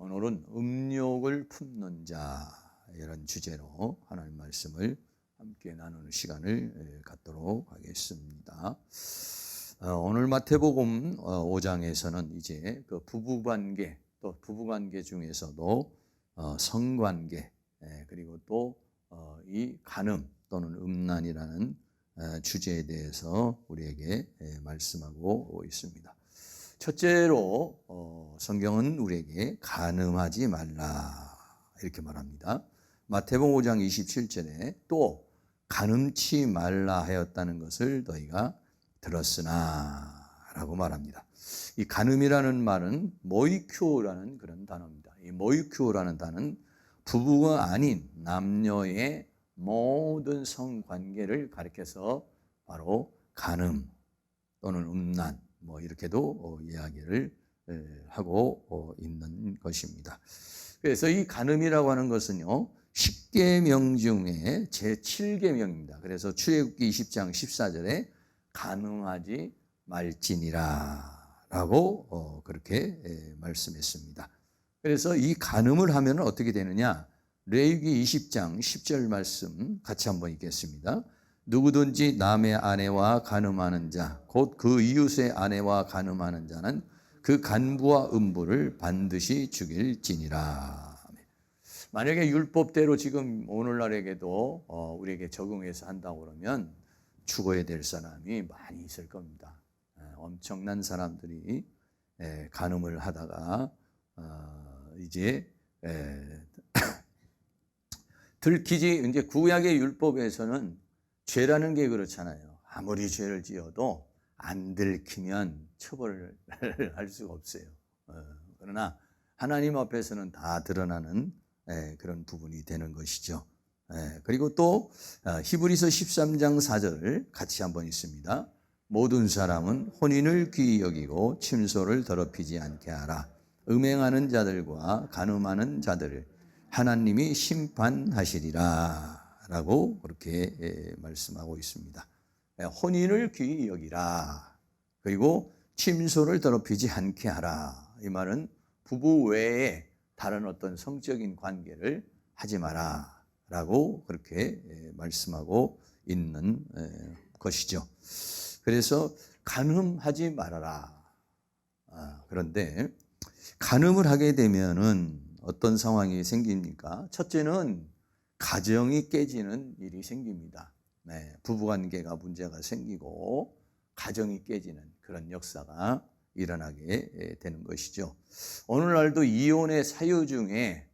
오늘은 음욕을 품는 자 이런 주제로 하나님 말씀을 함께 나누는 시간을 갖도록 하겠습니다. 오늘 마태복음 5장에서는 이제 그 부부관계, 또 부부관계 중에서도 성관계, 그리고 또 이 간음 또는 음란이라는 주제에 대해서 우리에게 말씀하고 있습니다. 첫째로 성경은 우리에게 간음하지 말라 이렇게 말합니다. 마태복음 5장 27절에 또 간음치 말라 하였다는 것을 너희가 들었으나 라고 말합니다. 이 간음이라는 말은 모이큐라는 그런 단어입니다. 이 모이큐라는 단어는 부부가 아닌 남녀의 모든 성관계를 가리켜서 바로 간음 또는 음란 이렇게도 이야기를 하고 있는 것입니다. 그래서 이 간음이라고 하는 것은요, 10계명 중에 제7계명입니다. 그래서 출애굽기 20장 14절에 간음하지 말지니라 라고 그렇게 말씀했습니다. 그래서 이 간음을 하면 어떻게 되느냐? 레위기 20장 10절 말씀 같이 한번 읽겠습니다. 누구든지 남의 아내와 간음하는 자, 곧 그 이웃의 아내와 간음하는 자는 그 간부와 음부를 반드시 죽일지니라. 만약에 율법대로 지금 오늘날에게도 우리에게 적용해서 한다고 그러면 죽어야 될 사람이 많이 있을 겁니다. 엄청난 사람들이 간음을 하다가 이제 들키지, 이제 구약의 율법에서는 죄라는 게 그렇잖아요. 아무리 죄를 지어도 안 들키면 처벌을 할 수가 없어요. 그러나 하나님 앞에서는 다 드러나는 그런 부분이 되는 것이죠. 그리고 또 히브리서 13장 4절 같이 한번 읽습니다. 모든 사람은 혼인을 귀히 여기고 침소를 더럽히지 않게 하라. 음행하는 자들과 간음하는 자들을 하나님이 심판하시리라 라고 그렇게 말씀하고 있습니다. 혼인을 귀히 여기라. 그리고 침소를 더럽히지 않게 하라. 이 말은 부부 외에 다른 어떤 성적인 관계를 하지 마라 라고 그렇게 말씀하고 있는 것이죠. 그래서 간음하지 말아라. 그런데 간음을 하게 되면은 어떤 상황이 생깁니까? 첫째는 가정이 깨지는 일이 생깁니다. 부부관계가 문제가 생기고 가정이 깨지는 그런 역사가 일어나게 되는 것이죠. 오늘날도 이혼의 사유 중에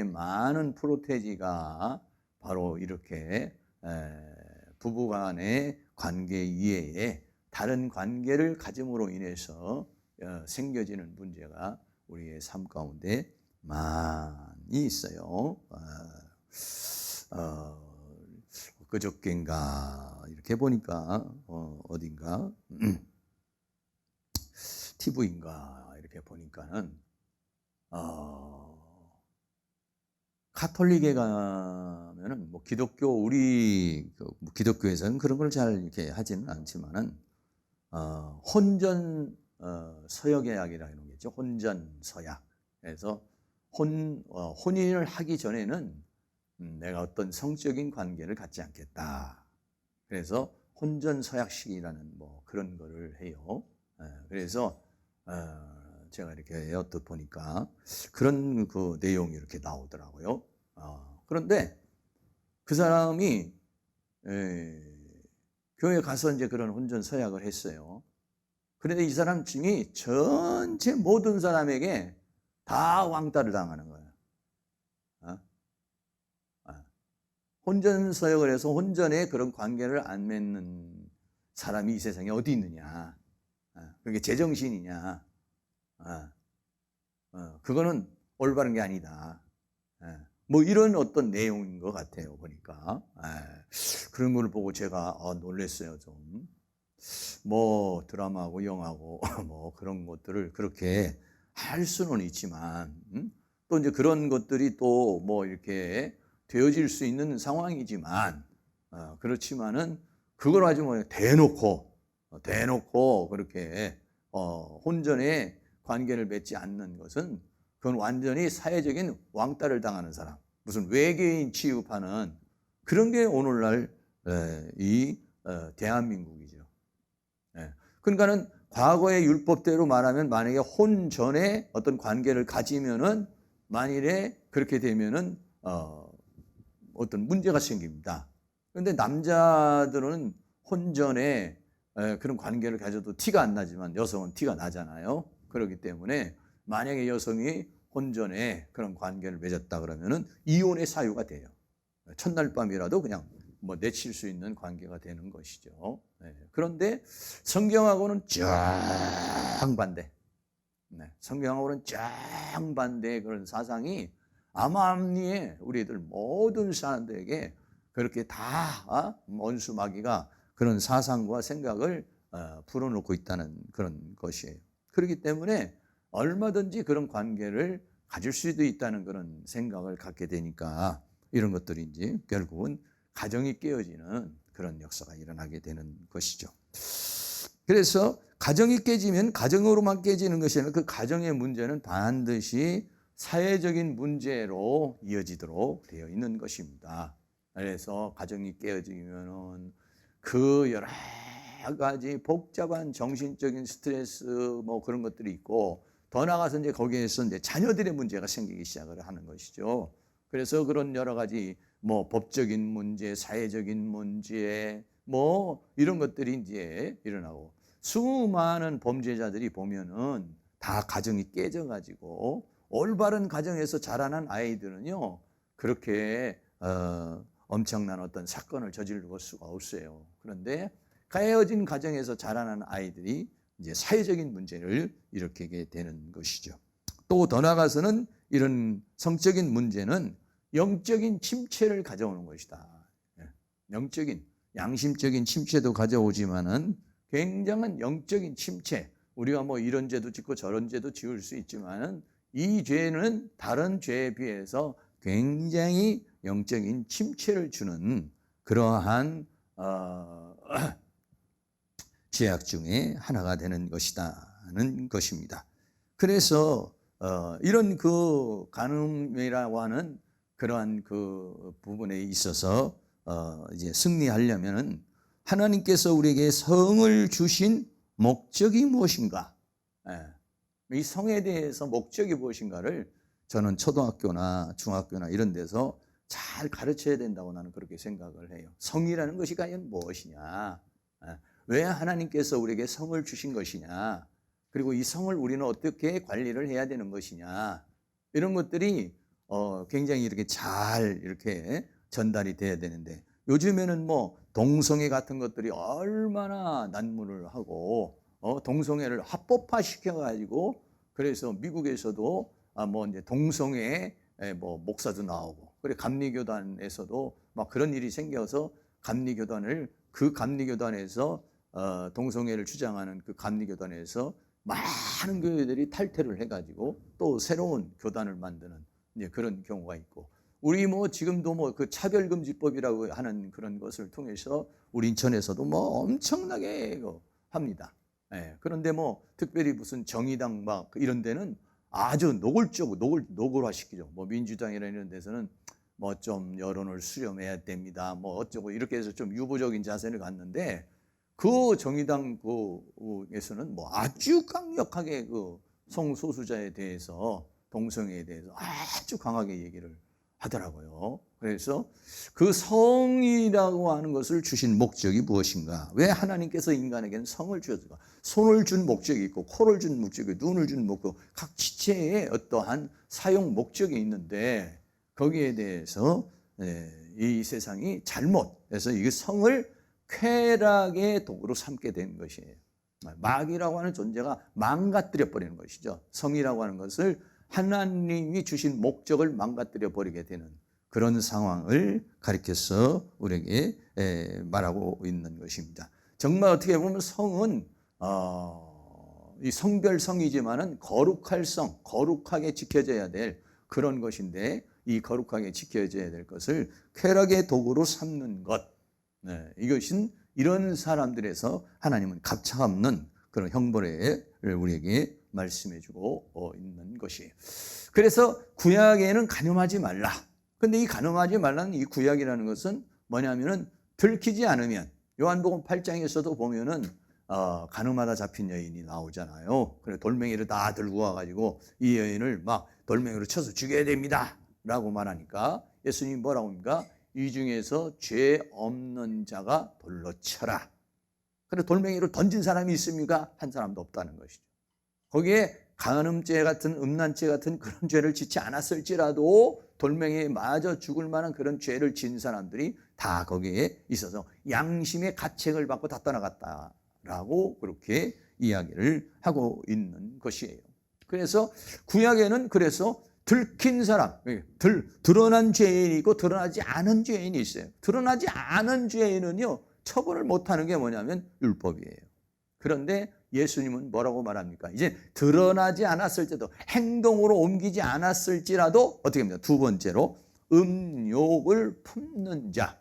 많은 프로테지가 바로 이렇게 부부간의 관계 이외에 다른 관계를 가짐으로 인해서 생겨지는 문제가 우리의 삶 가운데 많이 있어요. 그저께인가 이렇게 보니까 어딘가 TV인가 이렇게 보니까는 가톨릭에 가면은 우리 기독교에서는 그런 걸 잘 이렇게 하지는 않지만은 혼전 서약이라는 게 있죠. 혼전 서약. 그래서 혼인을 하기 전에는 내가 어떤 성적인 관계를 갖지 않겠다. 그래서 혼전 서약식이라는 그런 거를 해요. 그래서 제가 이렇게 엿듣 보니까 그런 그 내용이 이렇게 나오더라고요. 그런데 그 사람이 교회 가서 이제 그런 혼전 서약을 했어요. 그런데 이 사람 중에 전체 모든 사람에게 다 왕따를 당하는 거예요. 혼전 서약을 해서 혼전에 그런 관계를 안 맺는 사람이 이 세상에 어디 있느냐? 그게 제정신이냐? 그거는 올바른 게 아니다. 이런 어떤 내용인 것 같아요, 보니까. 그런 걸 보고 제가 놀랐어요, 좀. 드라마하고 영화하고 그런 것들을 그렇게 할 수는 있지만, 또 이제 그런 것들이 또 이렇게 되어질 수 있는 상황이지만, 그렇지만은 그걸 아주 대놓고 그렇게 혼전에 관계를 맺지 않는 것은 그건 완전히 사회적인 왕따를 당하는 사람, 무슨 외계인 취급하는 그런 게 오늘날 이 대한민국이죠. 그러니까는 과거의 율법대로 말하면 만약에 혼전에 어떤 관계를 가지면은 만일에 그렇게 되면은 어떤 문제가 생깁니다. 그런데 남자들은 혼전에 그런 관계를 가져도 티가 안 나지만 여성은 티가 나잖아요. 그렇기 때문에 만약에 여성이 혼전에 그런 관계를 맺었다 그러면은 이혼의 사유가 돼요. 첫날 밤이라도 그냥 뭐 내칠 수 있는 관계가 되는 것이죠. 그런데 성경하고는 정반대. 성경하고는 정반대의 그런 사상이 암암리에 우리들 모든 사람들에게 그렇게 다 원수마귀가 그런 사상과 생각을 불어넣고 있다는 그런 것이에요. 그렇기 때문에 얼마든지 그런 관계를 가질 수도 있다는 그런 생각을 갖게 되니까 이런 것들이 이제 결국은 가정이 깨어지는 그런 역사가 일어나게 되는 것이죠. 그래서 가정이 깨지면 가정으로만 깨지는 것이 아니라 그 가정의 문제는 반드시 사회적인 문제로 이어지도록 되어 있는 것입니다. 그래서 가정이 깨어지면은 그 여러 가지 복잡한 정신적인 스트레스 뭐 그런 것들이 있고 더 나아가서 이제 거기에서 이제 자녀들의 문제가 생기기 시작을 하는 것이죠. 그래서 그런 여러 가지 뭐 법적인 문제, 사회적인 문제 뭐 이런 것들이 이제 일어나고 수많은 범죄자들이 보면은 다 가정이 깨져가지고 올바른 가정에서 자라난 아이들은요 그렇게 엄청난 어떤 사건을 저지를 수가 없어요. 그런데 깨어진 가정에서 자라난 아이들이 이제 사회적인 문제를 일으키게 되는 것이죠. 또 더 나아가서는 이런 성적인 문제는 영적인 침체를 가져오는 것이다. 영적인, 양심적인 침체도 가져오지만은 굉장한 영적인 침체. 우리가 뭐 이런 죄도 짓고 저런 죄도 지을 수 있지만은 이 죄는 다른 죄에 비해서 굉장히 영적인 침체를 주는 그러한 죄악 중에 하나가 되는 것이다는 것입니다. 그래서 이런 그 간음이라고 하는 그러한 그 부분에 있어서 이제 승리하려면은 하나님께서 우리에게 성을 주신 목적이 무엇인가? 이 성에 대해서 목적이 무엇인가를 저는 초등학교나 중학교나 이런 데서 잘 가르쳐야 된다고 나는 그렇게 생각을 해요. 성이라는 것이 과연 무엇이냐? 왜 하나님께서 우리에게 성을 주신 것이냐? 그리고 이 성을 우리는 어떻게 관리를 해야 되는 것이냐? 이런 것들이 굉장히 이렇게 잘 이렇게 전달이 돼야 되는데 요즘에는 뭐 동성애 같은 것들이 얼마나 난무를 하고 동성애를 합법화 시켜가지고 그래서 미국에서도 뭐 이제 동성애 뭐 목사도 나오고 그래 감리교단에서도 막 그런 일이 생겨서 그 감리교단에서 동성애를 주장하는 그 감리교단에서 많은 교회들이 탈퇴를 해가지고 또 새로운 교단을 만드는 이제 그런 경우가 있고 우리 뭐 지금도 뭐 그 차별금지법이라고 하는 그런 것을 통해서 우리 인천에서도 뭐 엄청나게 합니다. 그런데 뭐 특별히 무슨 정의당 막 이런 데는 아주 노골화시키죠. 뭐 민주당이나 이런 데서는 뭐 좀 여론을 수렴해야 됩니다. 뭐 어쩌고 이렇게 해서 좀 유보적인 자세를 갖는데 그 정의당 그에서는 뭐 아주 강력하게 그 성소수자에 대해서 동성애에 대해서 아주 강하게 얘기를 하더라고요. 그래서 그 성이라고 하는 것을 주신 목적이 무엇인가? 왜 하나님께서 인간에게는 성을 주셨을까? 손을 준 목적이 있고 코를 준 목적이 있고 눈을 준 목적, 각 지체에 어떠한 사용 목적이 있는데 거기에 대해서 이 세상이 잘못해서 이 성을 쾌락의 도구로 삼게 된 것이에요. 마귀라고 하는 존재가 망가뜨려 버리는 것이죠. 성이라고 하는 것을 하나님이 주신 목적을 망가뜨려 버리게 되는 그런 상황을 가리켜서 우리에게 말하고 있는 것입니다. 정말 어떻게 보면 성은 이 성별성이지만은 거룩할 성, 거룩하게 지켜져야 될 그런 것인데 이 거룩하게 지켜져야 될 것을 쾌락의 도구로 삼는 것. 이것은 이런 사람들에서 하나님은 가차없는 그런 형벌을 우리에게 말씀해주고 있는 것이에요. 그래서 구약에는 간음하지 말라. 근데 이 간음하지 말라는 이 구약이라는 것은 뭐냐면은 들키지 않으면, 요한복음 8장에서도 보면은 간음하다 잡힌 여인이 나오잖아요. 그래 돌멩이를 다 들고 와가지고 이 여인을 막 돌멩이로 쳐서 죽여야 됩니다 라고 말하니까 예수님이 뭐라고 합니까? 이 중에서 죄 없는 자가 돌로 쳐라. 그래 돌멩이로 던진 사람이 있습니까? 한 사람도 없다는 것이죠. 거기에 간음죄 같은 음란죄 같은 그런 죄를 짓지 않았을지라도 돌멩이에 맞아 죽을 만한 그런 죄를 지은 사람들이 다 거기에 있어서 양심의 가책을 받고 다 떠나갔다라고 그렇게 이야기를 하고 있는 것이에요. 그래서 구약에는 그래서 들킨 사람, 드러난 죄인이 있고 드러나지 않은 죄인이 있어요. 드러나지 않은 죄인은요 처벌을 못하는 게 뭐냐면 율법이에요. 그런데 예수님은 뭐라고 말합니까? 이제 드러나지 않았을 때도, 행동으로 옮기지 않았을지라도 어떻게 합니까? 두 번째로 음욕을 품는 자.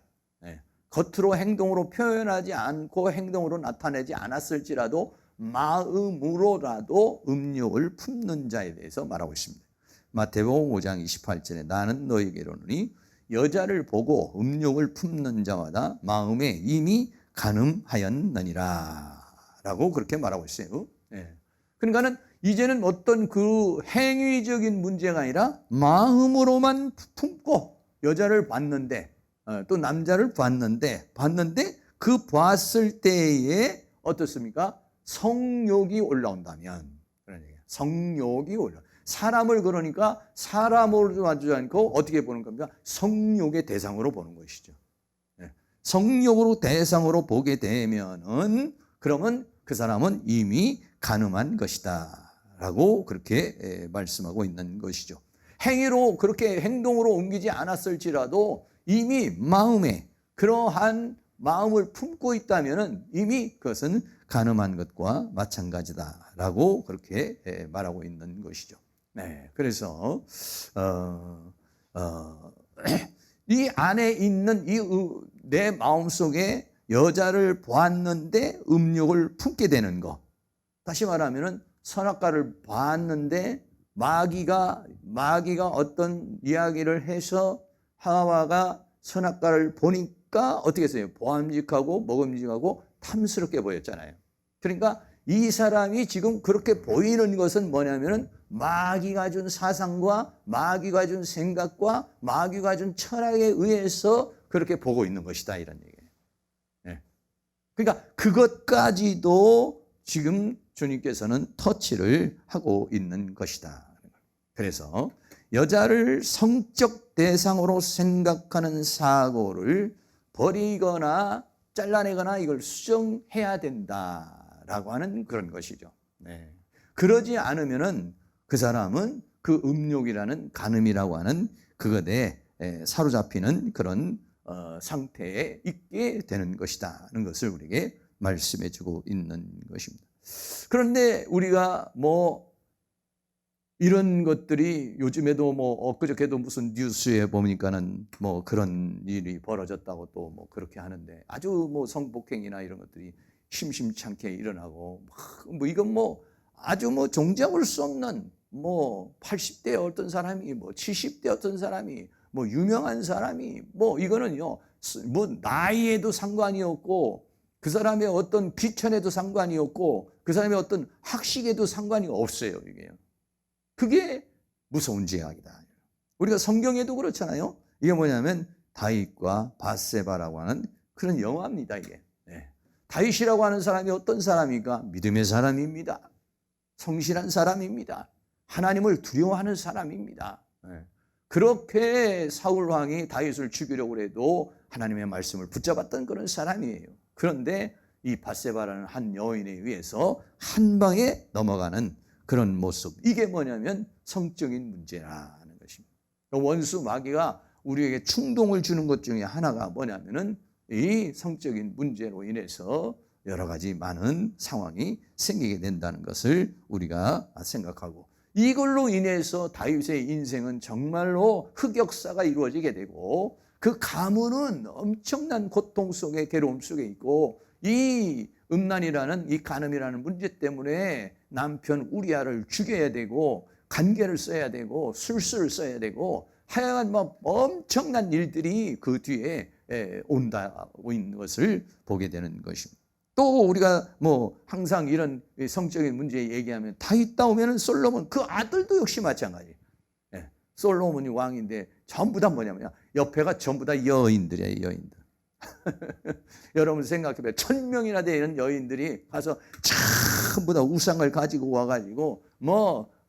겉으로 행동으로 표현하지 않고 행동으로 나타내지 않았을지라도 마음으로라도 음욕을 품는 자에 대해서 말하고 있습니다. 마태복음 5장 28절에 나는 너희에게 이르노니 여자를 보고 음욕을 품는 자마다 마음에 이미 간음하였느니라 라고 그렇게 말하고 있어요. 그러니까는 이제는 어떤 그 행위적인 문제가 아니라 마음으로만 품고 여자를 봤는데 또 남자를 봤는데 그 봤을 때에 어떻습니까? 성욕이 올라온다면, 성욕이 올라. 사람을 그러니까 사람으로 봐주지 않고 어떻게 보는 겁니까? 성욕의 대상으로 보는 것이죠. 성욕으로 대상으로 보게 되면은 그러면 그 사람은 이미 간음한 것이다 라고 그렇게 말씀하고 있는 것이죠. 행위로 그렇게 행동으로 옮기지 않았을지라도 이미 마음에 그러한 마음을 품고 있다면은 이미 그것은 간음한 것과 마찬가지다라고 그렇게 말하고 있는 것이죠. 그래서 이 안에 있는 내 마음 속에 여자를 보았는데 음욕을 품게 되는 것. 다시 말하면은 선악과를 봤는데 마귀가 어떤 이야기를 해서 하와가 선악과를 보니까 어떻게 했어요? 보암직하고 먹음직하고 탐스럽게 보였잖아요. 그러니까 이 사람이 지금 그렇게 보이는 것은 뭐냐면은 마귀가 준 사상과 마귀가 준 생각과 마귀가 준 철학에 의해서 그렇게 보고 있는 것이다 이런 얘기예요. 그러니까 그것까지도 지금 주님께서는 터치를 하고 있는 것이다. 그래서 여자를 성적 대상으로 생각하는 사고를 버리거나 잘라내거나 이걸 수정해야 된다라고 하는 그런 것이죠. 그러지 않으면은 그 사람은 그 음욕이라는 간음이라고 하는 그것에 사로잡히는 그런 상태에 있게 되는 것이다는 것을 우리에게 말씀해 주고 있는 것입니다. 그런데 우리가 이런 것들이 요즘에도 엊그저께도 무슨 뉴스에 보니까는 그런 일이 벌어졌다고 또 그렇게 하는데 아주 성폭행이나 이런 것들이 심심찮게 일어나고 이건 아주 종잡을 수 없는 80대 어떤 사람이 70대 어떤 사람이 유명한 사람이 이거는요 나이에도 상관이 없고 그 사람의 어떤 귀천에도 상관이 없고 그 사람의 어떤 학식에도 상관이 없어요. 그게 무서운 죄악이다. 우리가 성경에도 그렇잖아요. 이게 뭐냐면 다윗과 밧세바라고 하는 그런 영화입니다. 이게 다윗이라고 하는 사람이 어떤 사람입니까? 믿음의 사람입니다. 성실한 사람입니다. 하나님을 두려워하는 사람입니다. 그렇게 사울 왕이 다윗을 죽이려고 해도 하나님의 말씀을 붙잡았던 그런 사람이에요. 그런데 이 밧세바라는 한 여인에 의해서 한 방에 넘어가는 그런 모습. 이게 뭐냐면 성적인 문제라는 것입니다. 원수 마귀가 우리에게 충동을 주는 것 중에 하나가 뭐냐면은 이 성적인 문제로 인해서 여러 가지 많은 상황이 생기게 된다는 것을 우리가 생각하고 이걸로 인해서 다윗의 인생은 정말로 흑역사가 이루어지게 되고 그 가문은 엄청난 고통 속에 괴로움 속에 있고 이 음란이라는 이 간음이라는 문제 때문에 남편 우리아를 죽여야 되고 간계를 써야 되고 술수를 써야 되고 하여간 뭐 엄청난 일들이 그 뒤에 온다고 있는 것을 보게 되는 것입니다. 또 우리가 뭐 항상 이런 성적인 문제 얘기하면 다윗 다음에는 솔로몬, 그 아들도 역시 마찬가지. 솔로몬이 왕인데 전부 다 뭐냐면 옆에가 전부 다 여인들이에요. 여인들. 여러분 생각해봐요. 1000명이나 되는 여인들이 가서 전부 다 우상을 가지고 와가지고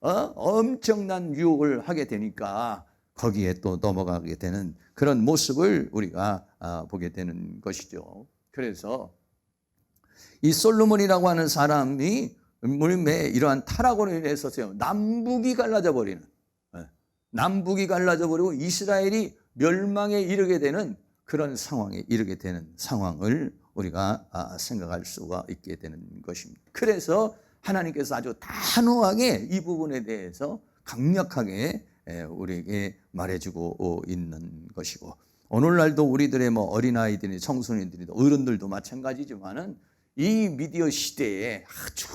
엄청난 유혹을 하게 되니까 거기에 또 넘어가게 되는 그런 모습을 우리가 보게 되는 것이죠. 그래서 이 솔로몬이라고 하는 사람이 물매 이러한 타락으로 인해서 남북이 갈라져 버리는, 남북이 갈라져 버리고 이스라엘이 멸망에 이르게 되는 그런 상황에 이르게 되는 상황을 우리가 생각할 수가 있게 되는 것입니다. 그래서 하나님께서 아주 단호하게 이 부분에 대해서 강력하게 우리에게 말해주고 있는 것이고, 오늘날도 우리들의 뭐 어린아이들이, 청소년들이, 어른들도 마찬가지지만은 이 미디어 시대에 아주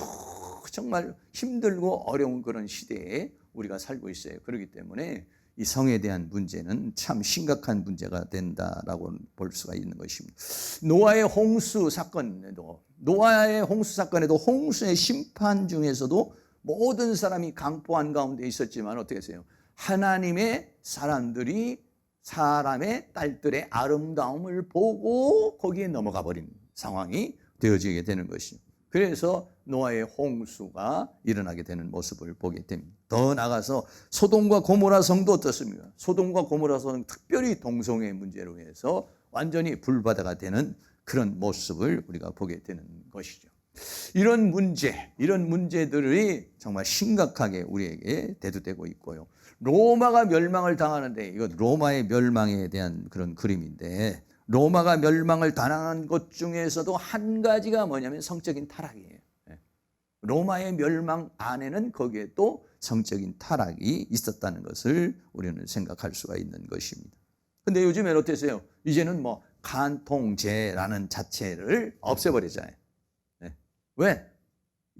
정말 힘들고 어려운 그런 시대에 우리가 살고 있어요. 그렇기 때문에 이 성에 대한 문제는 참 심각한 문제가 된다라고 볼 수가 있는 것입니다. 노아의 홍수 사건에도 홍수의 심판 중에서도 모든 사람이 강포한 가운데 있었지만 어떻게 했어요? 하나님의 사람들이 사람의 딸들의 아름다움을 보고 거기에 넘어가 버린 상황이 되어지게 되는 것이죠. 그래서 노아의 홍수가 일어나게 되는 모습을 보게 됩니다. 더 나아가서 소돔과 고모라 성도 어떻습니까? 소돔과 고모라 성, 특별히 동성애 문제로 해서 완전히 불바다가 되는 그런 모습을 우리가 보게 되는 것이죠. 이런 문제들이 정말 심각하게 우리에게 대두되고 있고요. 로마가 멸망을 당하는데, 이거 로마의 멸망에 대한 그런 그림인데, 로마가 멸망을 당한 것 중에서도 한 가지가 뭐냐면 성적인 타락이에요. 로마의 멸망 안에는 거기에 또 성적인 타락이 있었다는 것을 우리는 생각할 수가 있는 것입니다. 근데 요즘엔 어땠어요? 이제는 뭐 간통죄라는 자체를 없애버리잖아요. 왜?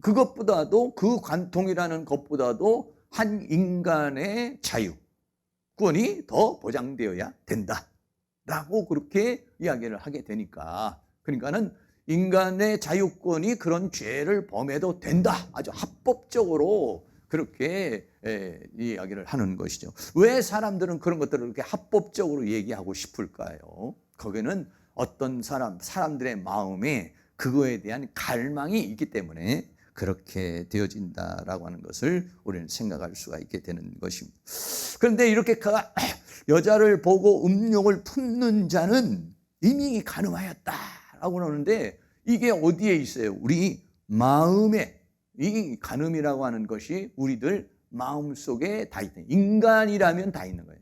그것보다도, 그 관통이라는 것보다도 한 인간의 자유권이 더 보장되어야 된다라고 그렇게 이야기를 하게 되니까, 그러니까는 인간의 자유권이 그런 죄를 범해도 된다, 아주 합법적으로 그렇게 이야기를 하는 것이죠. 왜 사람들은 그런 것들을 그렇게 합법적으로 얘기하고 싶을까요? 거기는 어떤 사람들의 마음에 그거에 대한 갈망이 있기 때문에 그렇게 되어진다라고 하는 것을 우리는 생각할 수가 있게 되는 것입니다. 그런데 이렇게 여자를 보고 음욕을 품는 자는 이미 간음하였다라고 하는데, 이게 어디에 있어요? 우리 마음에. 이 간음이라고 하는 것이 우리들 마음 속에 다 있다. 인간이라면 다 있는 거예요.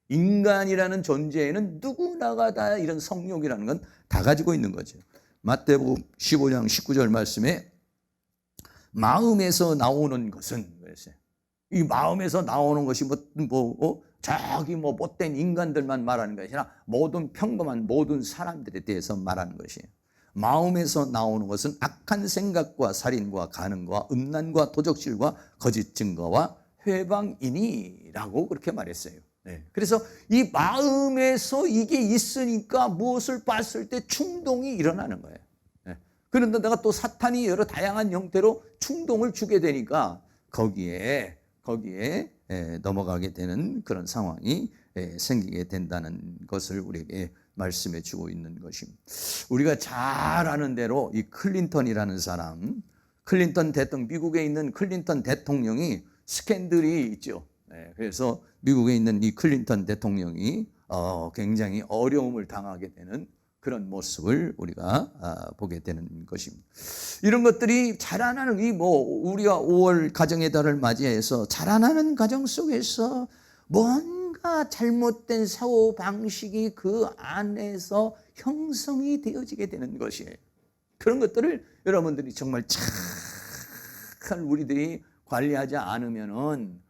인간이라는 존재에는 누구나가 다 이런 성욕이라는 건 다 가지고 있는 거죠. 마태복음 15장 19절 말씀에 마음에서 나오는 것은 그랬어요. 이 마음에서 나오는 것이 저기 못된 인간들만 말하는 것이 아니라 모든 평범한 모든 사람들에 대해서 말하는 것이에요. 마음에서 나오는 것은 악한 생각과 살인과 간음과 음란과 도적질과 거짓 증거와 회방이니라고 그렇게 말했어요. 그래서 이 마음에서 이게 있으니까 무엇을 봤을 때 충동이 일어나는 거예요. 그런데 내가 또 사탄이 여러 다양한 형태로 충동을 주게 되니까 거기에 넘어가게 되는 그런 상황이 생기게 된다는 것을 우리에게 말씀해 주고 있는 것입니다. 우리가 잘 아는 대로 이 클린턴이라는 사람, 클린턴 대통령, 미국에 있는 클린턴 대통령이 스캔들이 있죠. 그래서 미국에 있는 이 클린턴 대통령이 굉장히 어려움을 당하게 되는 그런 모습을 우리가 보게 되는 것입니다. 이런 것들이 자라나는 우리가 5월 가정의 달을 맞이해서 자라나는 가정 속에서 뭔가 잘못된 사고 방식이 그 안에서 형성이 되어지게 되는 것이에요. 그런 것들을 여러분들이 정말 잘 우리들이 관리하지 않으면은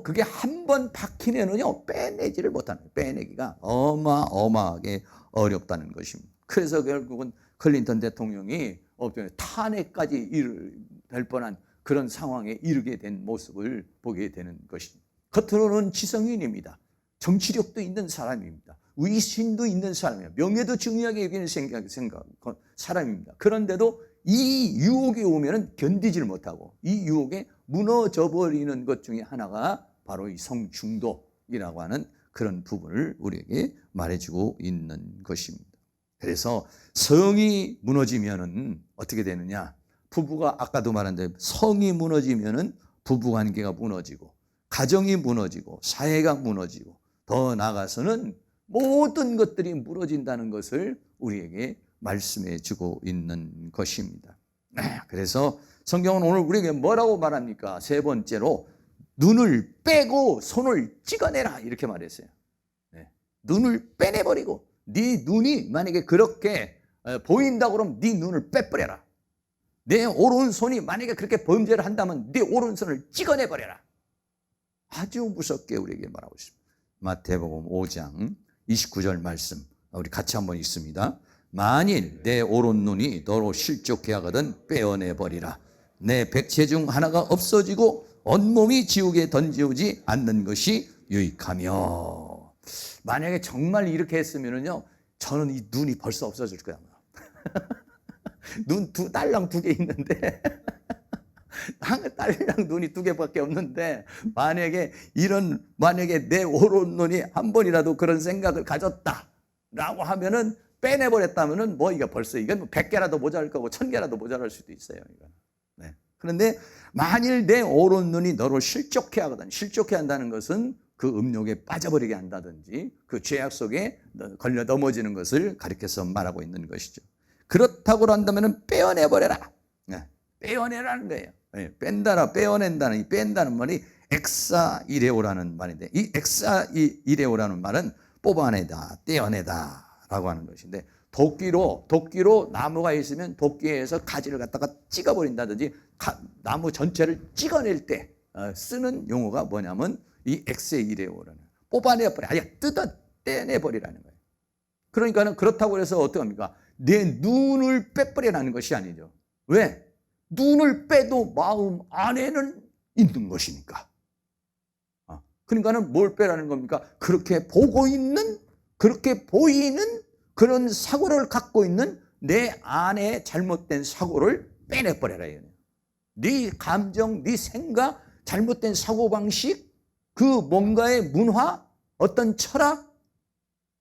그게 한 번 박히면은요 빼내지를 못하는 거예요. 빼내기가 어마어마하게 어렵다는 것입니다. 그래서 결국은 클린턴 대통령이 탄핵까지 될 뻔한 그런 상황에 이르게 된 모습을 보게 되는 것입니다. 겉으로는 지성인입니다. 정치력도 있는 사람입니다. 위신도 있는 사람이에요. 명예도 중요하게 여기는 사람입니다. 그런데도 이 유혹이 오면 견디질 못하고 이 유혹에 무너져 버리는 것 중에 하나가 바로 이 성중독이라고 하는 그런 부분을 우리에게 말해주고 있는 것입니다. 그래서 성이 무너지면은 어떻게 되느냐? 부부가 아까도 말한 대로 성이 무너지면은 부부관계가 무너지고 가정이 무너지고 사회가 무너지고 더 나아가서는 모든 것들이 무너진다는 것을 우리에게 말씀해 주고 있는 것입니다. 그래서 성경은 오늘 우리에게 뭐라고 말합니까? 세 번째로 눈을 빼고 손을 찍어내라 이렇게 말했어요. 눈을 빼내버리고 네 눈이 만약에 그렇게 보인다고 그러면 네 눈을 빼버려라. 내 오른손이 만약에 그렇게 범죄를 한다면 네 오른손을 찍어내버려라. 아주 무섭게 우리에게 말하고 있습니다. 마태복음 5장 29절 말씀 우리 같이 한번 읽습니다. 만일 내 오른눈이 너로 실족해 하거든 빼어내버리라. 내 백체 중 하나가 없어지고 온몸이 지옥에 던지지 않는 것이 유익하며. 만약에 정말 이렇게 했으면요 저는 이 눈이 벌써 없어질 거야. 눈 딸랑 두 개 있는데 딸랑 눈이 두 개밖에 없는데 만약에 내 오른눈이 한 번이라도 그런 생각을 가졌다라고 하면은 빼내버렸다면은 뭐 이게 벌써 이건 100개라도 모자랄 거고 1000개라도 모자랄 수도 있어요. 네. 그런데 만일 내 오른눈이 너를 실족해 하거든. 실족해 한다는 것은 그 음욕에 빠져버리게 한다든지 그 죄악 속에 걸려 넘어지는 것을 가리켜서 말하고 있는 것이죠. 그렇다고 한다면 빼어내버려라. 네. 빼어내라는 거예요. 네. 뺀다라 빼어낸다는 이 뺀다는 말이 엑사이레오라는 말인데 이 엑사이레오라는 말은 뽑아내다 떼어내다 라고 하는 것인데 도끼로 나무가 있으면 도끼에서 가지를 갖다가 찍어버린다든지 나무 전체를 찍어낼 때 쓰는 용어가 뭐냐면 이 엑세이레오라는 뽑아내버려 아니 떼내버리라는 거예요. 그러니까는 그렇다고 해서 어떡합니까? 내 눈을 빼버리라는 것이 아니죠. 왜? 눈을 빼도 마음 안에는 있는 것이니까. 그러니까는 뭘 빼라는 겁니까? 그렇게 보이는 그런 사고를 갖고 있는 내 안에 잘못된 사고를 빼내버려라. 네 감정, 네 생각, 잘못된 사고방식, 그 뭔가의 문화, 어떤 철학,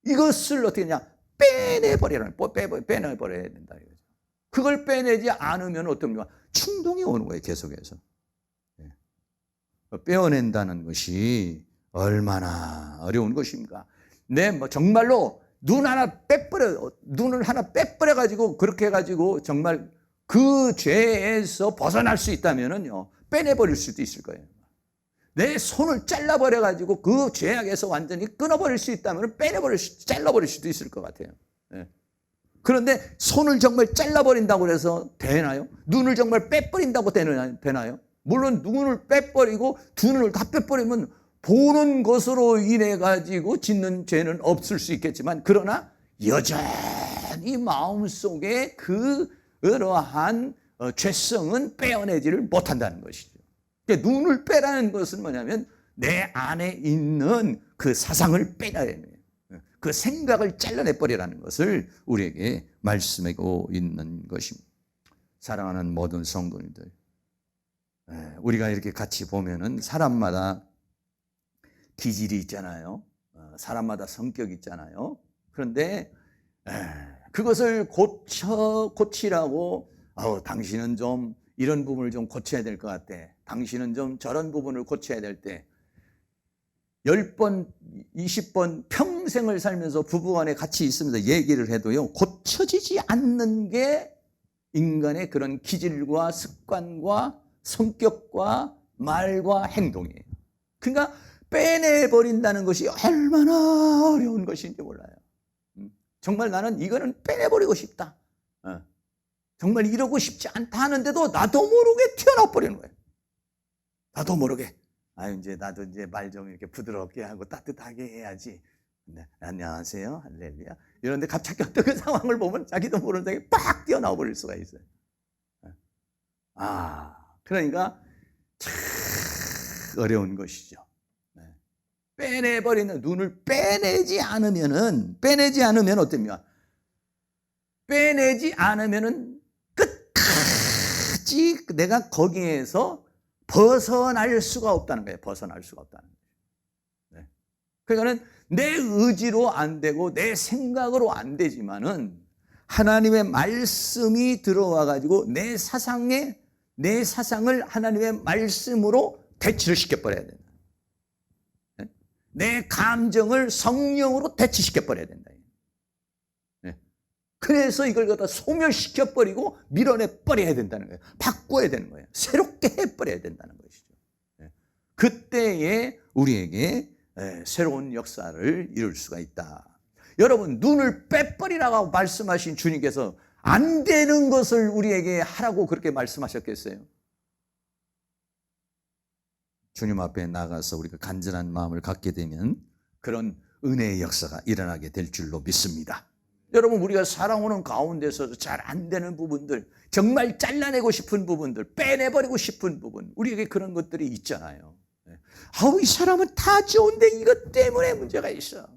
이것을 어떻게 하냐? 빼내버려야 된다. 그걸 빼내지 않으면 어떻습니까? 충동이 오는 거예요, 계속해서. 빼어낸다는 것이 얼마나 어려운 것입니까? 정말로 눈을 하나 빼버려가지고 그렇게 해가지고 정말 그 죄에서 벗어날 수 있다면은요, 빼내버릴 수도 있을 거예요. 내 손을 잘라버려가지고 그 죄악에서 완전히 끊어버릴 수 있다면 잘라버릴 수도 있을 것 같아요. 그런데 손을 정말 잘라버린다고 해서 되나요? 눈을 정말 빼버린다고 되나요? 물론 눈을 빼버리고 두 눈을 다 빼버리면 보는 것으로 인해 가지고 짓는 죄는 없을 수 있겠지만 그러나 여전히 마음속에 그러한 죄성은 빼어내지를 못한다는 것이죠. 그러니까 눈을 빼라는 것은 뭐냐면 내 안에 있는 그 사상을 빼내야 돼요. 그 생각을 잘라내버리라는 것을 우리에게 말씀하고 있는 것입니다. 사랑하는 모든 성도님들, 우리가 이렇게 같이 보면은 사람마다 기질이 있잖아요. 사람마다 성격이 있잖아요. 그런데 그것을 고치라고 당신은 좀 이런 부분을 좀 고쳐야 될 것 같아. 당신은 좀 저런 부분을 고쳐야 될 때 10번, 20번 평생을 살면서 부부간에 같이 있으면서 얘기를 해도요, 고쳐지지 않는 게 인간의 그런 기질과 습관과 성격과 말과 행동이에요. 그러니까 빼내버린다는 것이 얼마나 어려운 것인지 몰라요. 정말 나는 이거는 빼내버리고 싶다. 정말 이러고 싶지 않다 하는데도 나도 모르게 튀어나와 버리는 거예요. 나도 모르게. 나도 말 좀 이렇게 부드럽게 하고 따뜻하게 해야지. 네, 안녕하세요. 할렐루야. 이런데 갑자기 어떤 그 상황을 보면 자기도 모르는 사이에 빡 튀어나와 버릴 수가 있어요. 그러니까 참 어려운 것이죠. 빼내버리는, 눈을 빼내지 않으면 어떻습니까? 빼내지 않으면은 끝까지 내가 거기에서 벗어날 수가 없다는 거예요. 벗어날 수가 없다는 거예요. 그러니까는 내 의지로 안 되고 내 생각으로 안 되지만은 하나님의 말씀이 들어와 가지고 내 사상을 하나님의 말씀으로 대치를 시켜버려야 된다. 내 감정을 성령으로 대치시켜버려야 된다. 그래서 이걸 갖다 소멸시켜버리고 밀어내버려야 된다는 거예요. 바꿔야 되는 거예요. 새롭게 해버려야 된다는 것이죠. 그때에 우리에게 새로운 역사를 이룰 수가 있다. 여러분, 눈을 빼버리라고 말씀하신 주님께서 안 되는 것을 우리에게 하라고 그렇게 말씀하셨겠어요? 주님 앞에 나가서 우리가 간절한 마음을 갖게 되면 그런 은혜의 역사가 일어나게 될 줄로 믿습니다. 여러분, 우리가 살아오는 가운데서 잘 안 되는 부분들, 정말 잘라내고 싶은 부분들, 빼내버리고 싶은 부분, 우리에게 그런 것들이 있잖아요. 이 사람은 다 좋은데 이것 때문에 문제가 있어.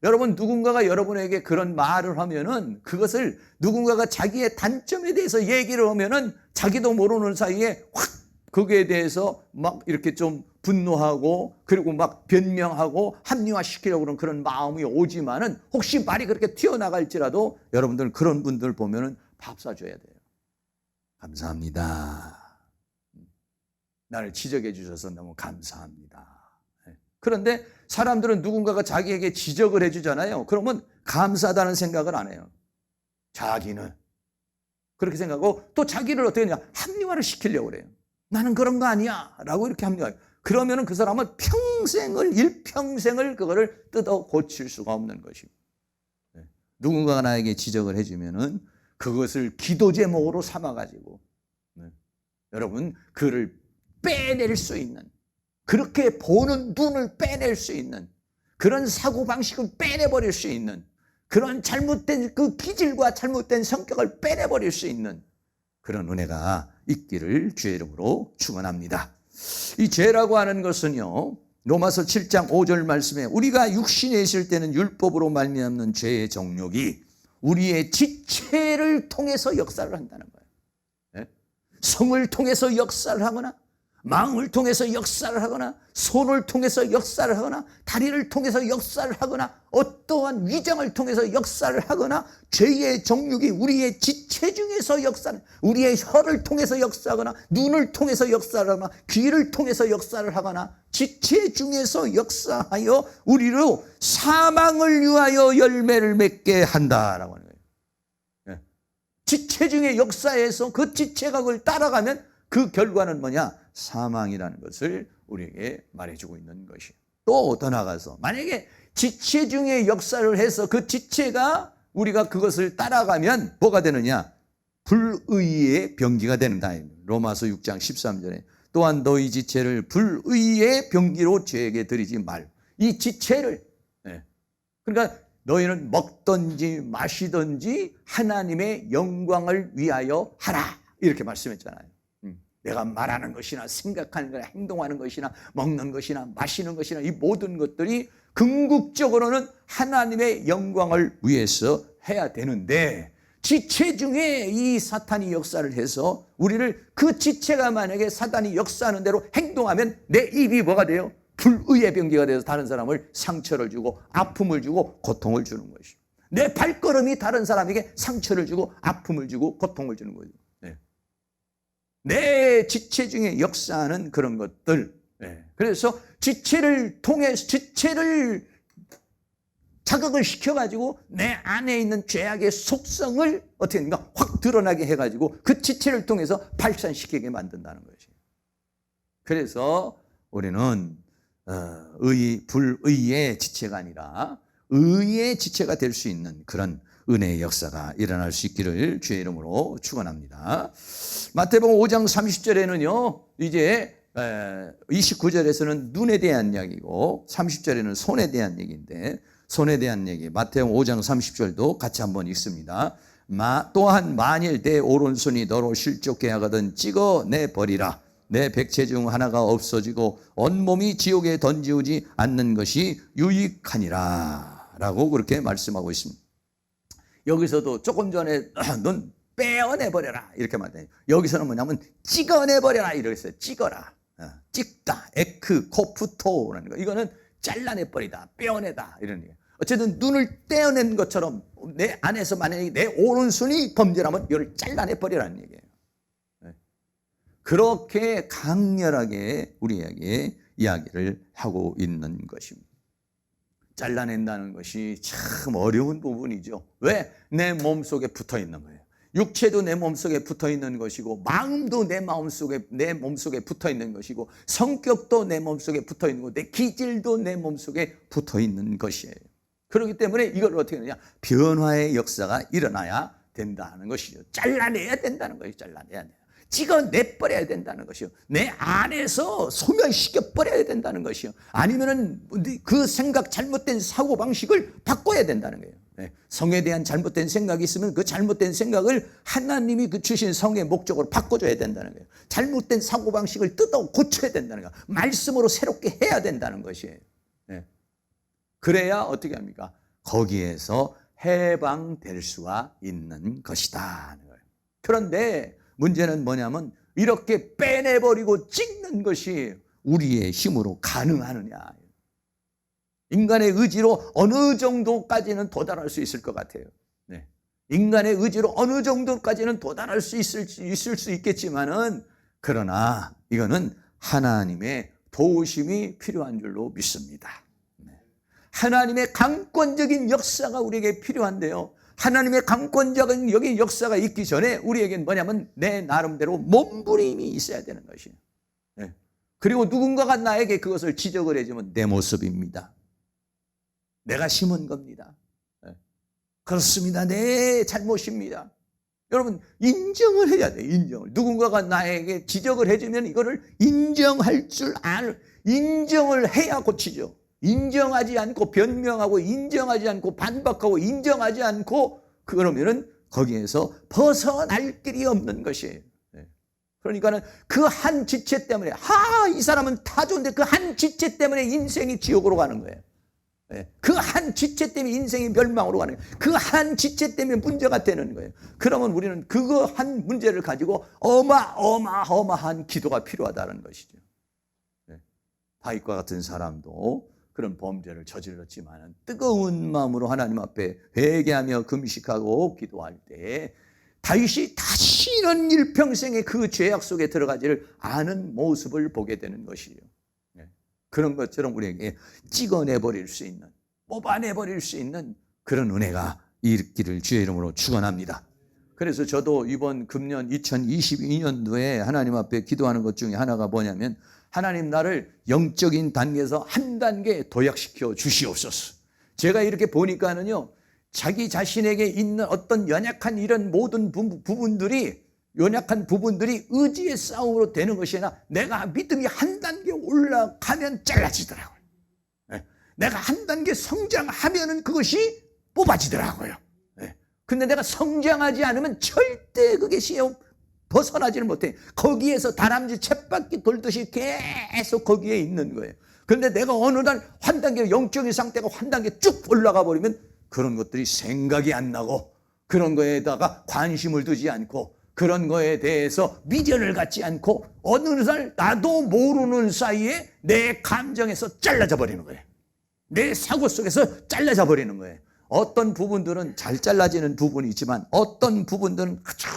여러분, 누군가가 여러분에게 그런 말을 하면은 그것을 누군가가 자기의 단점에 대해서 얘기를 하면은 자기도 모르는 사이에 확 거기에 대해서 막 이렇게 좀 분노하고 그리고 막 변명하고 합리화시키려고 하는 그런 마음이 오지만은 혹시 말이 그렇게 튀어나갈지라도 여러분들 그런 분들 보면은 밥 사줘야 돼요. 감사합니다. 나를 지적해 주셔서 너무 감사합니다. 그런데 사람들은 누군가가 자기에게 지적을 해주잖아요. 그러면 감사하다는 생각을 안 해요. 자기는 그렇게 생각하고 또 자기를 어떻게 하냐, 합리화를 시키려고 그래요. 나는 그런 거 아니야 라고 이렇게 합리화해요. 그러면은 그 사람은 일평생을 그거를 뜯어 고칠 수가 없는 것입니다. 누군가가 나에게 지적을 해주면은 그것을 기도 제목으로 삼아가지고 여러분 그를 빼낼 수 있는, 그렇게 보는 눈을 빼낼 수 있는, 그런 사고방식을 빼내버릴 수 있는, 그런 잘못된 그 기질과 잘못된 성격을 빼내버릴 수 있는 그런 은혜가 있기를 주의 이름으로 축원합니다. 이 죄라고 하는 것은요, 로마서 7장 5절 말씀에 우리가 육신에 있을 때는 율법으로 말미암는 죄의 정욕이 우리의 지체를 통해서 역사를 한다는 거예요. 성을 통해서 역사를 하거나 마음을 통해서 역사를 하거나 손을 통해서 역사를 하거나 다리를 통해서 역사를 하거나 어떠한 위장을 통해서 역사를 하거나 죄의 정욕이 우리의 지체 중에서 역사를, 우리의 혀를 통해서 역사하거나 눈을 통해서 역사를 하거나 귀를 통해서 역사를 하거나 지체 중에서 역사하여 우리로 사망을 위하여 열매를 맺게 한다라고 하는 거예요. 지체 중에 역사해서 그 지체가 그걸 따라가면 그 결과는 뭐냐? 사망이라는 것을 우리에게 말해주고 있는 것이에요. 또 더 나아가서 만약에 지체 중에 역사를 해서 그 지체가 우리가 그것을 따라가면 뭐가 되느냐? 불의의 병기가 된다. 로마서 6장 13절에 또한 너희 지체를 불의의 병기로 죄에게 드리지 말. 이 지체를, 그러니까 너희는 먹든지 마시든지 하나님의 영광을 위하여 하라 이렇게 말씀했잖아요. 내가 말하는 것이나 생각하는 것이나 행동하는 것이나 먹는 것이나 마시는 것이나 이 모든 것들이 궁극적으로는 하나님의 영광을 위해서 해야 되는데 지체 중에 이 사탄이 역사를 해서 우리를 그 지체가 만약에 사탄이 역사하는 대로 행동하면 내 입이 뭐가 돼요? 불의의 병기가 돼서 다른 사람을 상처를 주고 아픔을 주고 고통을 주는 것이죠. 내 발걸음이 다른 사람에게 상처를 주고 아픔을 주고 고통을 주는 거죠. 내 지체 중에 역사하는 그런 것들. 그래서 지체를 통해서 지체를 자극을 시켜가지고 내 안에 있는 죄악의 속성을 어떻게 하는가 확 드러나게 해가지고 그 지체를 통해서 발산시키게 만든다는 것이에요. 그래서 우리는 불의의 지체가 아니라 의의 지체가 될 수 있는 그런 은혜의 역사가 일어날 수 있기를 주의 이름으로 축원합니다. 마태복음 5장 30절에는요, 이제 29절에서는 눈에 대한 이야기고 30절에는 손에 대한 얘기인데 손에 대한 얘기 마태복음 5장 30절도 같이 한번 읽습니다. 또한 만일 내 오른손이 너로 실족해 하거든 찍어내 버리라. 내 백체 중 하나가 없어지고 온몸이 지옥에 던지우지 않는 것이 유익하니라 라고 그렇게 말씀하고 있습니다. 여기서도 조금 전에 넌 빼어내버려라 이렇게 말해요. 여기서는 뭐냐면 찍어내버려라 이렇게 했어요. 찍어라. 찍다, 에크, 코프토라는 거. 이거는 잘라내버리다, 빼어내다 이런 얘기예요. 어쨌든 눈을 떼어낸 것처럼 내 안에서 만약에 내 오른손이 범죄라면 이걸 잘라내버리라는 얘기예요. 그렇게 강렬하게 우리에게 이야기를 하고 있는 것입니다. 잘라낸다는 것이 참 어려운 부분이죠. 왜? 내 몸속에 붙어 있는 거예요. 육체도 내 몸속에 붙어 있는 것이고 마음도 내 몸속에 붙어 있는 것이고 성격도 내 몸속에 붙어 있는 거고 내 기질도 내 몸속에 붙어 있는 것이에요. 그렇기 때문에 이걸 어떻게 하느냐? 변화의 역사가 일어나야 된다는 것이죠. 잘라내야 된다는 것이죠. 잘라내야 돼요. 찍어내버려야 된다는 것이요. 내 안에서 소멸시켜버려야 된다는 것이요. 아니면은 그 생각, 잘못된 사고방식을 바꿔야 된다는 거예요. 성에 대한 잘못된 생각이 있으면 그 잘못된 생각을 하나님이 그 주신 성의 목적으로 바꿔줘야 된다는 거예요. 잘못된 사고방식을 뜯어 고쳐야 된다는 거예요. 말씀으로 새롭게 해야 된다는 것이에요. 그래야 어떻게 합니까? 거기에서 해방될 수가 있는 것이다. 그런데 문제는 뭐냐면 이렇게 빼내버리고 찍는 것이 우리의 힘으로 가능하느냐. 인간의 의지로 어느 정도까지는 도달할 수 있을 것 같아요. 인간의 의지로 어느 정도까지는 도달할 수 있을 수 있겠지만은 그러나 이거는 하나님의 도우심이 필요한 줄로 믿습니다. 하나님의 강권적인 역사가 우리에게 필요한데요. 하나님의 강권적인 여기 역사가 있기 전에 우리에겐 뭐냐면 내 나름대로 몸부림이 있어야 되는 것이에요. 그리고 누군가가 나에게 그것을 지적을 해주면 내 모습입니다. 내가 심은 겁니다. 그렇습니다. 내 잘못입니다. 여러분 인정을 해야 돼요. 인정을. 누군가가 나에게 지적을 해주면 이거를 인정할 줄 인정을 해야 고치죠. 인정하지 않고 변명하고 인정하지 않고 반박하고 인정하지 않고 그러면은 거기에서 벗어날 길이 없는 것이에요. 그러니까는 그 한 지체 때문에 이 사람은 다 좋은데 그 한 지체 때문에 인생이 지옥으로 가는 거예요. 그 한 지체 때문에 인생이 멸망으로 가는 거예요. 그 한 지체 때문에 문제가 되는 거예요. 그러면 우리는 그거 한 문제를 가지고 어마어마한 기도가 필요하다는 것이죠. 다윗과 같은 사람도 그런 범죄를 저질렀지만 뜨거운 마음으로 하나님 앞에 회개하며 금식하고 기도할 때 다윗이 다시 이런 일평생의 그 죄악 속에 들어가지를 않은 모습을 보게 되는 것이에요. 그런 것처럼 우리에게 찍어내버릴 수 있는, 뽑아내버릴 수 있는 그런 은혜가 있기를 주의 이름으로 축원합니다. 그래서 저도 이번 금년 2022년도에 하나님 앞에 기도하는 것 중에 하나가 뭐냐면 하나님 나를 영적인 단계에서 한 단계 도약시켜 주시옵소서. 제가 이렇게 보니까는요, 자기 자신에게 있는 어떤 연약한 이런 모든 부분들이 의지의 싸움으로 되는 것이 아니라 내가 믿음이 한 단계 올라가면 잘라지더라고요. 내가 한 단계 성장하면은 그것이 뽑아지더라고요. 근데 내가 성장하지 않으면 절대 그것이 벗어나지를 못해. 거기에서 다람쥐 쳇바퀴 돌듯이 계속 거기에 있는 거예요. 그런데 내가 어느 날 한 단계 영적인 상태가 한 단계 쭉 올라가 버리면 그런 것들이 생각이 안 나고 그런 거에다가 관심을 두지 않고 그런 거에 대해서 미련을 갖지 않고 어느 날 나도 모르는 사이에 내 감정에서 잘라져 버리는 거예요. 내 사고 속에서 잘라져 버리는 거예요. 어떤 부분들은 잘 잘라지는 부분이 있지만 어떤 부분들은 아주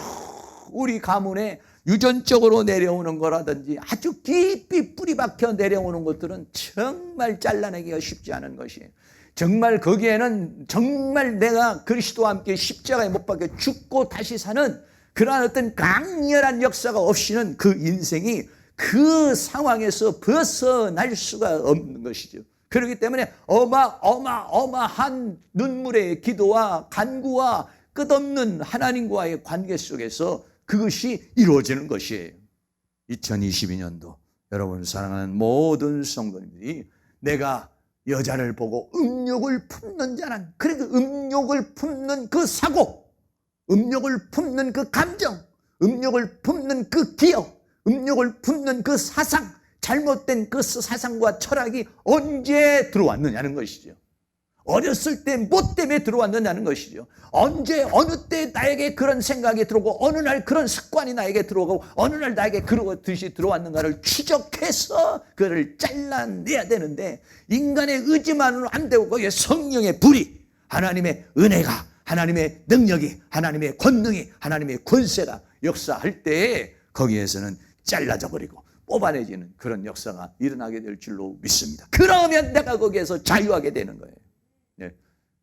우리 가문에 유전적으로 내려오는 거라든지 아주 깊이 뿌리 박혀 내려오는 것들은 정말 잘라내기가 쉽지 않은 것이에요. 정말 거기에는 정말 내가 그리스도와 함께 십자가에 못 박혀 죽고 다시 사는 그러한 어떤 강렬한 역사가 없이는 그 인생이 그 상황에서 벗어날 수가 없는 것이죠. 그렇기 때문에 어마어마한 눈물의 기도와 간구와 끝없는 하나님과의 관계 속에서 그것이 이루어지는 것이에요. 2022년도 여러분 사랑하는 모든 성도님들이 내가 여자를 보고 음욕을 품는 자는 그러니까 음욕을 품는 그 사고 음욕을 품는 그 감정, 음욕을 품는 그 기억, 음욕을 품는 그 사상, 잘못된 그 사상과 철학이 언제 들어왔느냐는 것이죠. 어렸을 때 뭐 때문에 들어왔느냐는 것이죠. 언제 어느 때 나에게 그런 생각이 들어오고 어느 날 그런 습관이 나에게 들어오고 어느 날 나에게 그러듯이 들어왔는가를 추적해서 그를 잘라내야 되는데 인간의 의지만으로는 안 되고 거기에 성령의 불이, 하나님의 은혜가, 하나님의 능력이, 하나님의 권능이, 하나님의 권세가 역사할 때에 거기에서는 잘라져 버리고 뽑아내지는 그런 역사가 일어나게 될 줄로 믿습니다. 그러면 내가 거기에서 자유하게 되는 거예요. 네.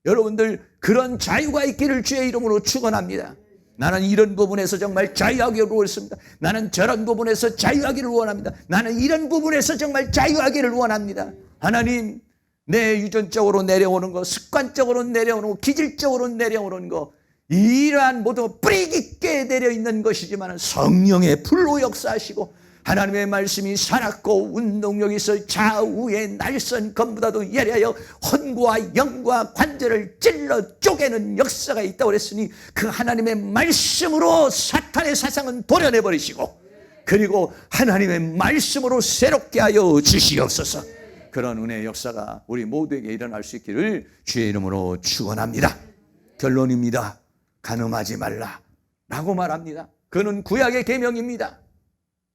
여러분들 그런 자유가 있기를 주의 이름으로 축원합니다. 나는 이런 부분에서 정말 자유하기를 원했습니다. 나는 저런 부분에서 자유하기를 원합니다. 나는 이런 부분에서 정말 자유하기를 원합니다. 하나님, 내 유전적으로 내려오는 거, 습관적으로 내려오는 거, 기질적으로 내려오는 거, 이러한 모든 뿌리 깊게 내려있는 것이지만 성령의 불로 역사하시고 하나님의 말씀이 살았고 운동력이 있어 좌우의 날선 검보다도 예리하여 혼과 영과 관절을 찔러 쪼개는 역사가 있다고 그랬으니 그 하나님의 말씀으로 사탄의 사상은 도려내버리시고 그리고 하나님의 말씀으로 새롭게 하여 주시옵소서. 그런 은혜의 역사가 우리 모두에게 일어날 수 있기를 주의 이름으로 축원합니다. 결론입니다. 간음하지 말라 라고 말합니다. 그는 구약의 계명입니다.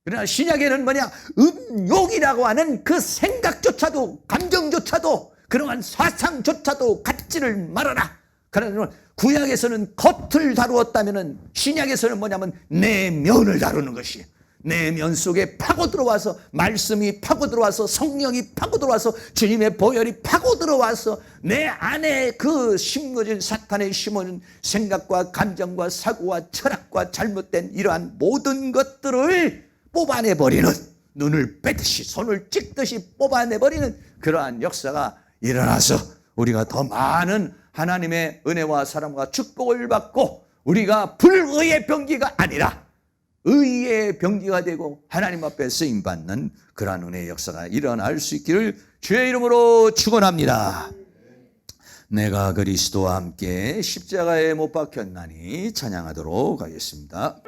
그러나 신약에는 뭐냐? 음욕이라고 하는 그 생각조차도, 감정조차도, 그러한 사상조차도 갖지를 말아라. 그러나 구약에서는 겉을 다루었다면 신약에서는 뭐냐면 내면을 다루는 것이에요. 내면 속에 파고 들어와서 말씀이 파고 들어와서 성령이 파고 들어와서 주님의 보혈이 파고 들어와서 내 안에 그 심어진 사탄의 심어진 생각과 감정과 사고와 철학과 잘못된 이러한 모든 것들을 뽑아내버리는, 눈을 빼듯이 손을 찍듯이 뽑아내버리는 그러한 역사가 일어나서 우리가 더 많은 하나님의 은혜와 사랑과 축복을 받고 우리가 불의의 병기가 아니라 의의 병기가 되고 하나님 앞에 쓰임받는 그러한 은혜의 역사가 일어날 수 있기를 주의 이름으로 축원합니다. 내가 그리스도와 함께 십자가에 못 박혔나니 찬양하도록 하겠습니다.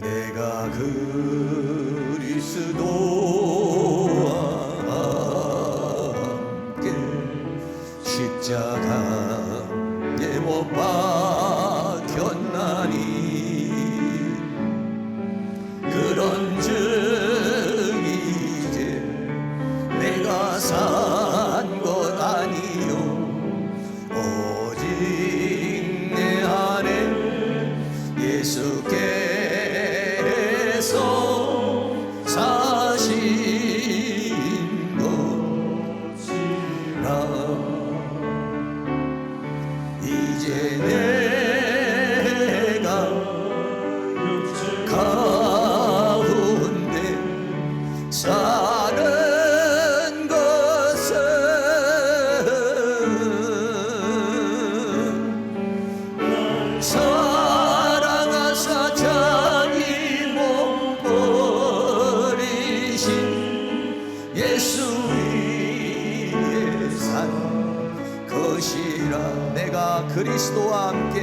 내가 그리스도와 함께 십자가에 못 박혔나니 그런즉 이제 내가 산 것 아니요 오직 내 안에 예수께서 사신 것이라. 이제 내가 가운데 사는 것은 사랑하사 자기 몸 버리신 예수 위에 산 것이라. 내가 그리스도와 함께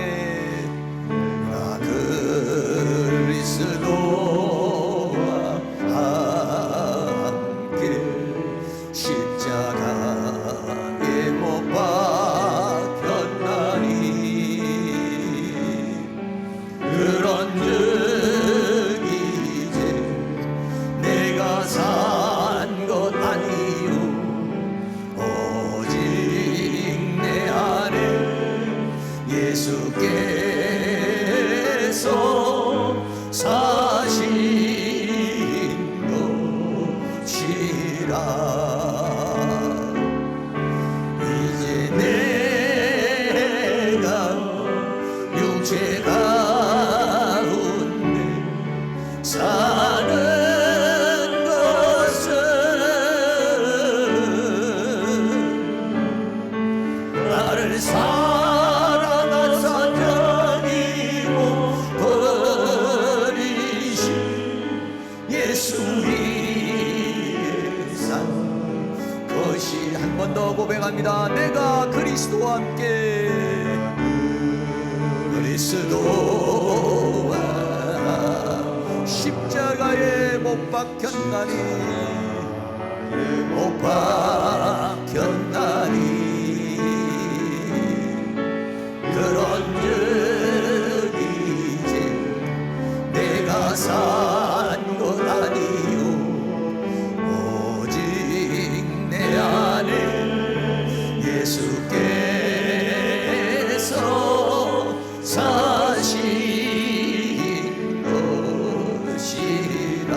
내가 그리스도와 함께 십자가에 못 박혔나니 그런즉 이제 내가 산 것 아니요 오직 내 안에 예수께 것이 한 번 더 고백합니다. 내가 그리스도와 함께 그리스도와 십자가에 못 박혔나니 못 박혔나니 그런즉 이제 내가 산 것 아니요 오직 내 안에 예수께서 사신 것이라.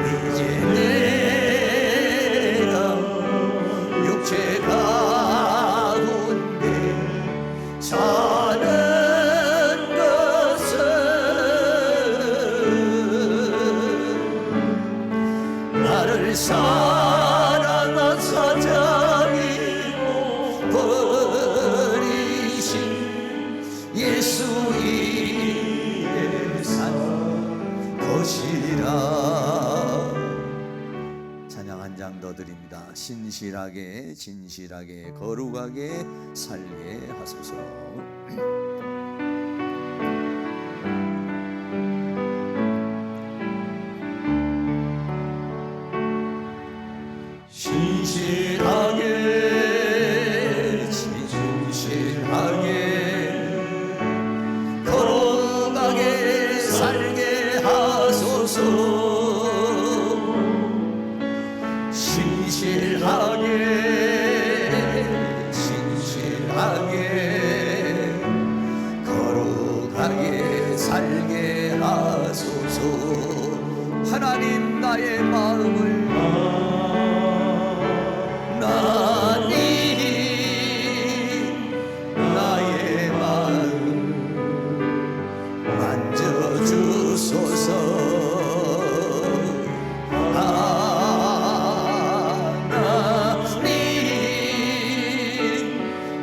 이제 내가 육체 가운데 사는 것은 나를 사랑한 사장이고 버리신 예수 이에 산 것이라. 찬양 한 장 더 드립니다. 신실하게 진실하게 거룩하게 살게 하소서. 진실하게 진실하게 거룩하게 살게 하소서. 진실하게 진실하게 거룩하게 살게 하소서. 하나님 나의 마음을 나의 마음 만져주소서.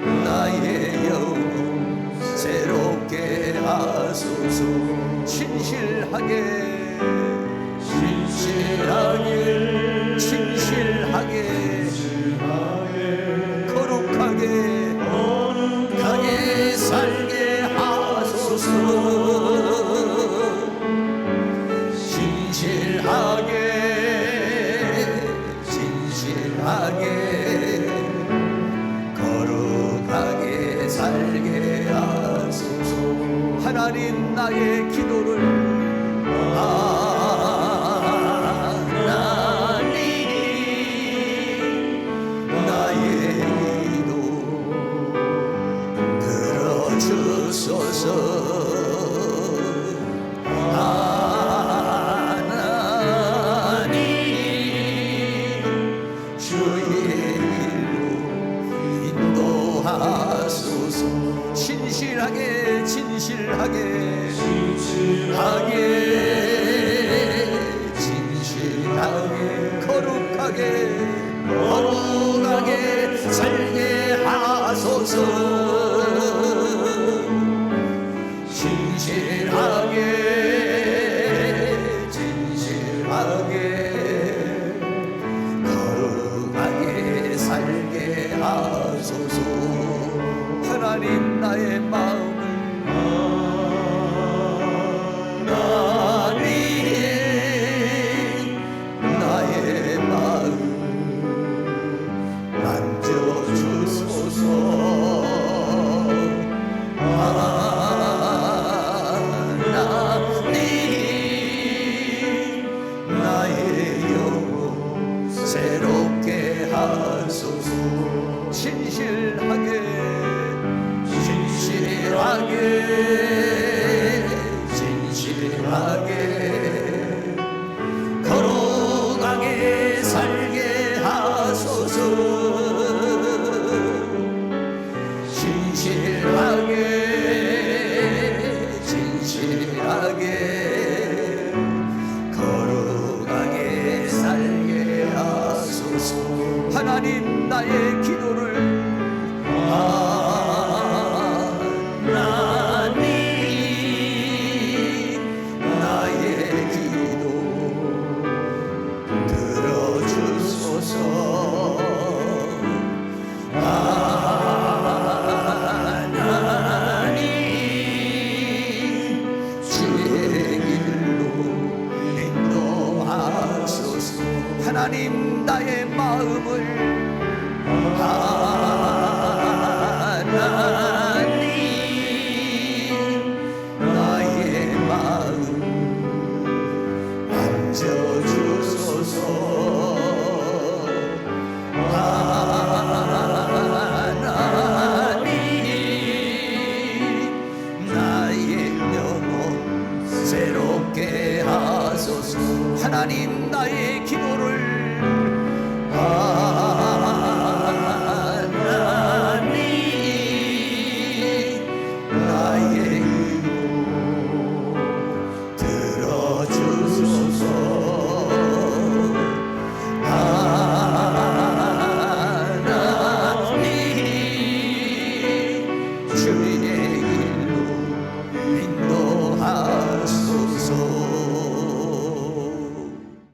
하나님 나의 영혼 새롭게 하소서. 진실하게 진실하게 진실하게 거룩하게 거룩하게 살게 하소서. 진실하게 진실하게 거룩하게 살게 하소서. 하나님 나의 기도를 주소서. 하나님 주의 길로 인도하소서. 진실하게 진실하게 진실하게 진실하게 거룩하게 거룩하게 살게 하소서. 진실하게 진실하게 거룩하게 살게 하소서. 하나님 나의 마음을 하나님 나의 마음 만져주소서. 새롭게 하소서. 진실하게 진실하게 진실하게 거룩하게 살게 하소서. 진실하게 진실하게 거룩하게 살게 하소서. 하나님 나의 기도를 하나님 나의 기도 들어주소서. 하나님 나의 마음을 하나님